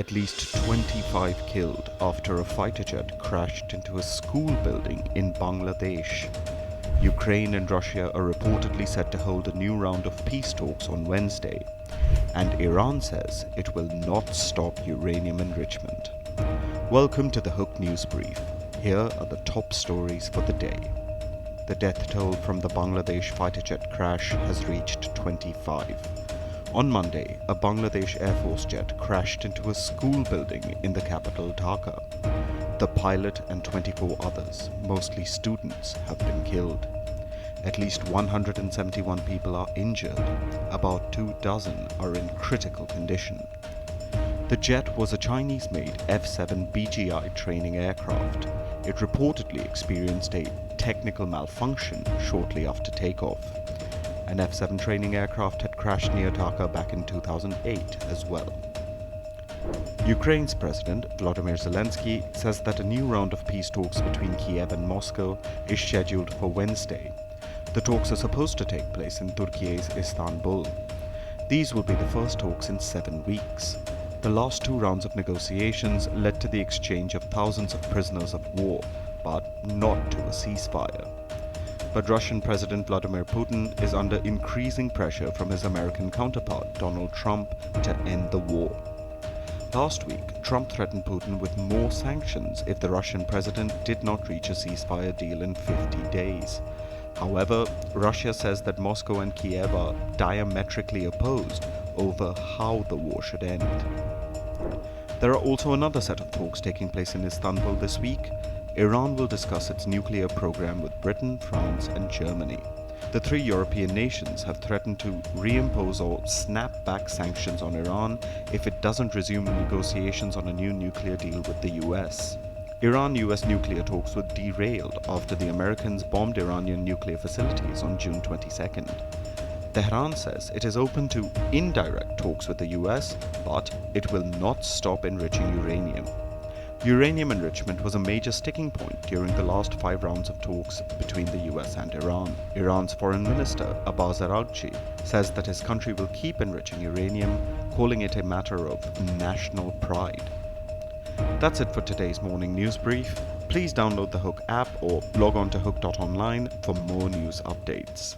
At least 25 killed after a fighter jet crashed into a school building in Bangladesh. Ukraine and Russia are reportedly set to hold a new round of peace talks on Wednesday, and Iran says it will not stop uranium enrichment. Welcome to the Hook News Brief. Here are the top stories for the day. The death toll from the Bangladesh fighter jet crash has reached 25. On Monday, a Bangladesh Air Force jet crashed into a school building in the capital Dhaka. The pilot and 24 others, mostly students, have been killed. At least 171 people are injured. About 24 are in critical condition. The jet was a Chinese-made F-7 BGI training aircraft. It reportedly experienced a technical malfunction shortly after takeoff. An F-7 training aircraft had crashed near Dhaka back in 2008 as well. Ukraine's President Volodymyr Zelensky says that a new round of peace talks between Kiev and Moscow is scheduled for Wednesday. The talks are supposed to take place in Turkey's Istanbul. These will be the first talks in 7 weeks. The last 2 rounds of negotiations led to the exchange of thousands of prisoners of war, but not to a ceasefire. But Russian President Vladimir Putin is under increasing pressure from his American counterpart Donald Trump to end the war. Last week, Trump threatened Putin with more sanctions if the Russian president did not reach a ceasefire deal in 50 days. However, Russia says that Moscow and Kiev are diametrically opposed over how the war should end. There are also another set of talks taking place in Istanbul this week. Iran will discuss its nuclear program with Britain, France, and Germany. The 3 European nations have threatened to reimpose or snap back sanctions on Iran if it doesn't resume negotiations on a new nuclear deal with the US. Iran-US nuclear talks were derailed after the Americans bombed Iranian nuclear facilities on June 22nd. Tehran says it is open to indirect talks with the US, but it will not stop enriching uranium. Uranium enrichment was a major sticking point during the last 5 rounds of talks between the US and Iran. Iran's Foreign Minister Abbas Araghchi says that his country will keep enriching uranium, calling it a matter of national pride. That's it for today's morning news brief. Please download the Hook app or log on to hook.online for more news updates.